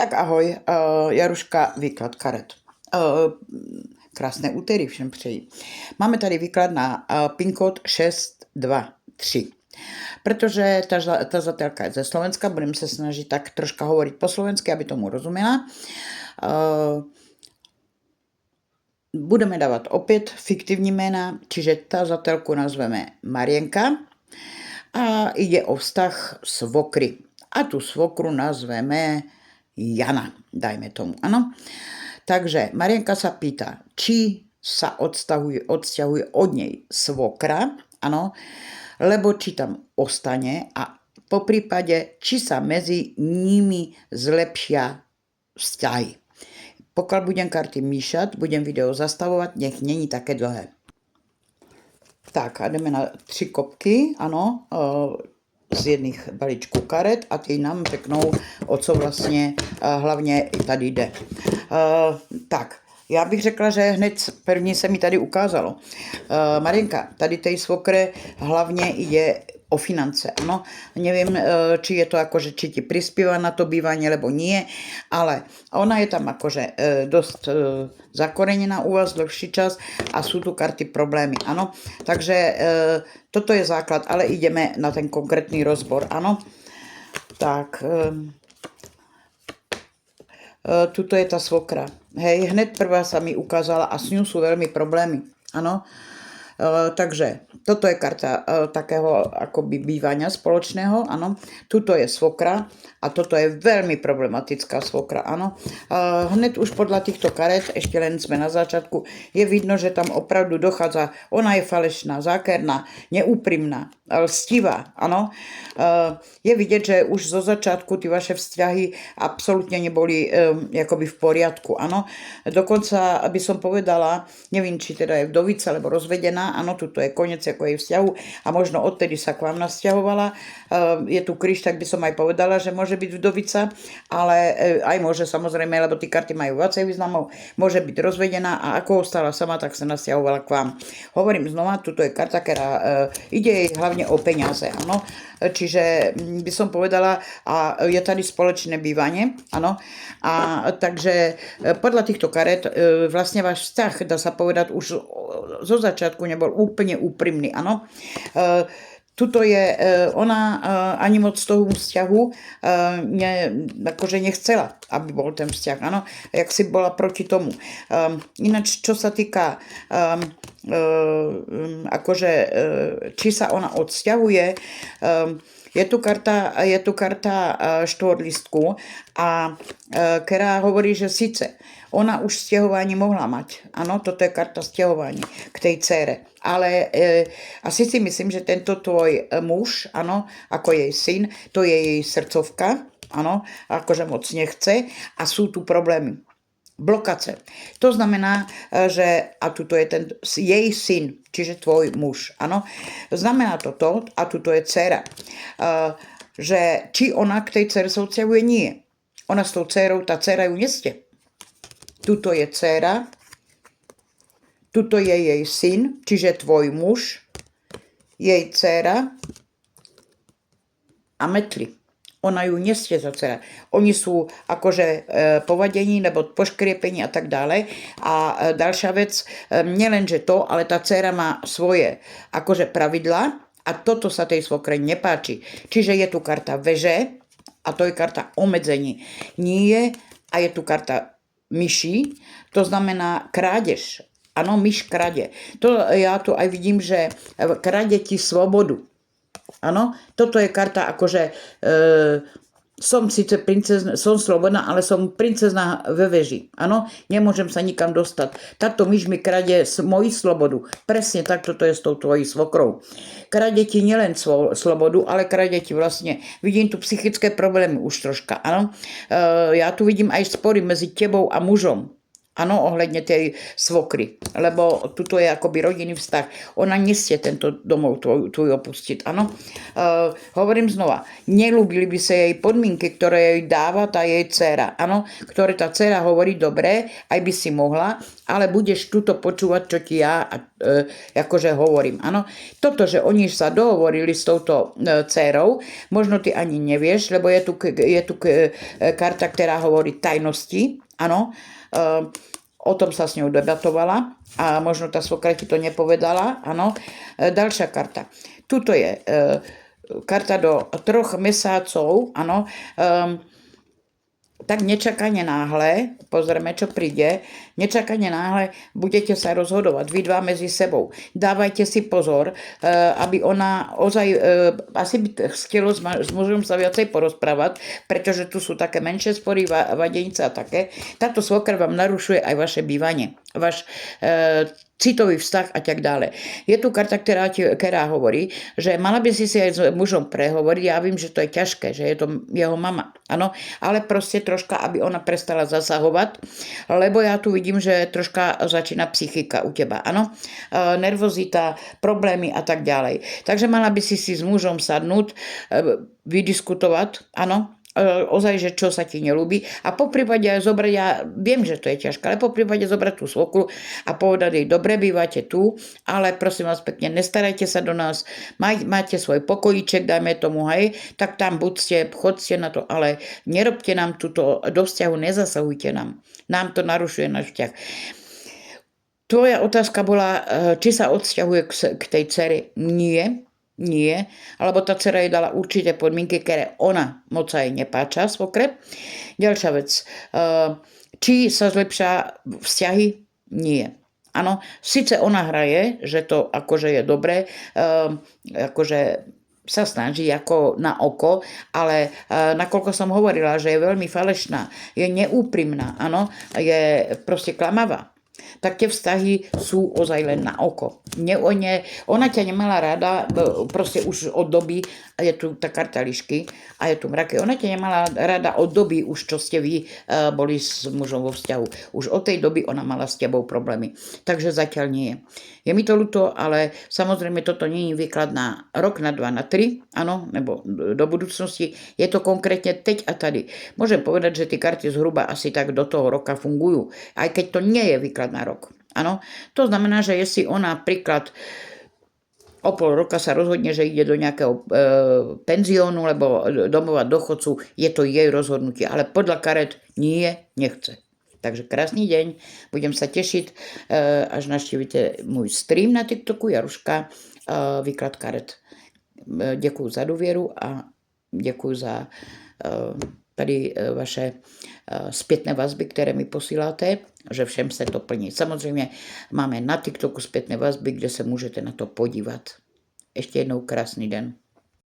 Tak ahoj, Jaruška, výklad karet. Krásné úterý všem přeji. Máme tady výklad na PIN kód 623. Protože ta zatelka je ze Slovenska, budeme se snažit tak troška hovorit po slovensky, aby tomu rozuměla. Budeme dávat opět fiktivní jména, čiže ta zatelku nazveme Marienka a jde o vztah svokry. A tu svokru nazveme Jana, dajme tomu, ano. Takže Marienka sa pýta, či sa odsťahuje od nej svokra, ano, lebo či tam ostane a po prípade, či sa medzi nimi zlepšia vzťahy. Pokiaľ budem karty míšať, budem video zastavovať, nech není také dlhé. Tak a jdeme na 3 kopky, ano, z jedných balíčků karet a ty nám řeknou, o co vlastně hlavně tady jde. Tak, já bych řekla, že hned první se mi tady ukázalo. Marienka, tady tej svokre hlavně jde o finance, ano. Nevím, či je to akože, či ti prispieva na to bývanie, alebo nie, ale ona je tam akože dosť zakorenená u vás dlhší čas a sú tu karty problémy, ano. Takže toto je základ, ale ideme na ten konkrétny rozbor, ano. Tak, tuto je ta svokra. Hej, hned prvá sa mi ukázala a s ňou sú veľmi problémy, ano. Takže toto je karta takého akoby bývania spoločného, ano. Tuto je svokra a toto je veľmi problematická svokra, ano. Hned už podľa týchto karet, ešte len sme na začiatku, je vidno, že tam opravdu dochádza, ona je falešná, zákerná, neúprimná, lstivá, ano. Je vidieť, že už zo začiatku ty vaše vzťahy absolútne neboli akoby v poriadku, ano. Dokonca by som povedala, neviem, či teda je vdovica, alebo rozvedená, ano, tuto je koniec ako jej vzťahu a možno odtedy sa k vám nasťahovala. Je tu kríž, tak by som aj povedala, že môže byť vdovica, ale aj môže samozrejme, lebo tí karty majú viacej významov, môže byť rozvedená a ako ostala sama, tak sa nasťahovala k vám. Hovorím znova, tuto je karta, ktorá ide jej hlavne o peniaze, ano. Čiže by som povedala, a je tady spoločné bývanie, ano. A takže podľa týchto karet vlastne váš vzťah, dá sa povedať, už zo začiatku nebol úplne úprimný, ano. Tuto je, ona ani moc z toho vzťahu akože nechcela, aby bol ten vzťah, ano, jak si bola proti tomu. Ináč, čo sa týka akože, či sa ona odsťahuje, je tu karta štvorlistku a ktorá hovorí, že síce ona už sťahovanie mohla mať. Áno, toto je karta sťahovania k tej dcére. Ale asi si myslím, že tento tvoj muž, áno, ako jej syn, to je jej srdcovka, áno, akože moc nechce a sú tu problémy. Blokace. To znamená, že a tuto je ten jej syn, čiže tvoj muž, áno. Znamená to a tuto je dcera. Že či ona k tej dcere sa odsťahuje, nie. Ona s tou dcerou, tá dcera ju nestie. Tuto je dcera, tuto je jej syn, čiže tvoj muž, jej dcera a metli. Ona ju nesie za dcera. Oni sú akože povadení nebo poškriepení a tak dále. A ďalšia vec, nielenže to, ale tá dcera má svoje akože pravidlá a toto sa tej svokre nepáči. Čiže je tu karta veže a to je karta omedzení. Nie, a je tu karta myší, to znamená krádež. Ano, myš krade. To ja tu aj vidím, že krade ti svobodu. Ano, toto je karta akože som síce princezna, som slobodná, ale som princezna ve veži. Ano, nemôžem sa nikam dostať. Táto myš mi krade moju slobodu. Presne tak toto je s tou tvojou svokrou. Krade ti nielen slobodu, ale krade ti vlastne, vidím tu psychické problémy už troška. Ano, ja tu vidím aj spory medzi tebou a mužom. Ano, ohledně tej svokry, lebo tuto je akoby rodinný vztah. Ona nesie tento domov tvoj opustit, ano. Hovorím znova, nelúbili by sa jej podmienky, ktoré jej dáva tá jej dcera, ano, ktoré tá dcera hovorí, dobre, aj by si mohla, ale budeš tuto počúvať, čo ti ja akože hovorím, ano. Toto, že oni sa dohovorili s touto dcerou, možno ty ani nevieš, lebo je tu karta, ktorá hovorí tajnosti, ano. O tom sa s ňou debatovala a možno tá svokra ti to nepovedala, áno. Ďalšia karta. Tuto je karta do 3 mesiacov, áno. Tak nečakane náhle, pozrieme, čo príde, nečakane náhle budete sa rozhodovať, vy dva medzi sebou. Dávajte si pozor, aby ona ozaj, asi by chcelo s mužom sa viacej porozprávať, pretože tu sú také menšie spory, vadenice a také. Táto svokra vám narušuje aj vaše bývanie, váš citový vztah a tak dále. Je tu karta, ktorá hovorí, že mala by si aj s mužom prehovoriť, ja vím, že to je ťažké, že je to jeho mama, ano, ale proste troška, aby ona prestala zasahovať, lebo ja tu vidím, že troška začína psychika u teba, ano, nervozita, problémy a tak ďalej. Takže mala by si s mužom sadnúť, vydiskutovať, ano, ozaj, že čo sa ti nelúbi a po prípade aj zobrať, ja viem, že to je ťažké, ale po prípade zobrať tú svokru a povedať jej, dobre, bývate tu, ale prosím vás pekne, nestarajte sa do nás, máte svoj pokojíček, dajme tomu, hej, tak tam buďte, chodte na to, ale nerobte nám túto do vzťahu, nezasahujte nám to narušuje náš vzťah. Tvoja otázka bola, či sa odsťahuje k tej dcere. Nie, alebo tá dcera jej dala určité podmienky, ktoré ona moc sa jej nepáča, svokre. Ďalšia vec, či sa zlepšia vzťahy? Nie. Áno, síce ona hraje, že to akože je dobré, akože sa snaží ako na oko, ale nakoľko som hovorila, že je veľmi falešná, je neúprimná, áno, je proste klamavá, tak tie vztahy sú ozaj len na oko. Ona ťa nemala rada, proste už od doby, a je tu tá karta lišky, a je tu mraky, ona ťa nemala rada od doby už, čo ste vy boli s mužom vo vzťahu. Už od tej doby ona mala s tebou problémy. Takže zatiaľ nie je. Je mi to ľúto, ale samozrejme toto nie je výklad na rok, na 2, na 3, áno, nebo do budúcnosti. Je to konkrétne teď a tady. Môžem povedať, že tie karty zhruba asi tak do toho roka fungujú, aj keď to nie je výklad na rok. Áno, to znamená, že jestli ona príklad o pol roka sa rozhodne, že ide do nejakého penziónu alebo domova dochodcu, je to jej rozhodnutie, ale podľa karet nie, nechce. Takže krásny deň, budem sa tešiť, až navštívite môj stream na TikToku, Jaruška, výklad karet. Ďakujem za dôvieru a ďakujem za tady vaše spätné vazby, ktoré mi posíláte, že všem sa to plní. Samozrejme, máme na TikToku spätné vazby, kde sa môžete na to podívať. Ešte jednou krásny den.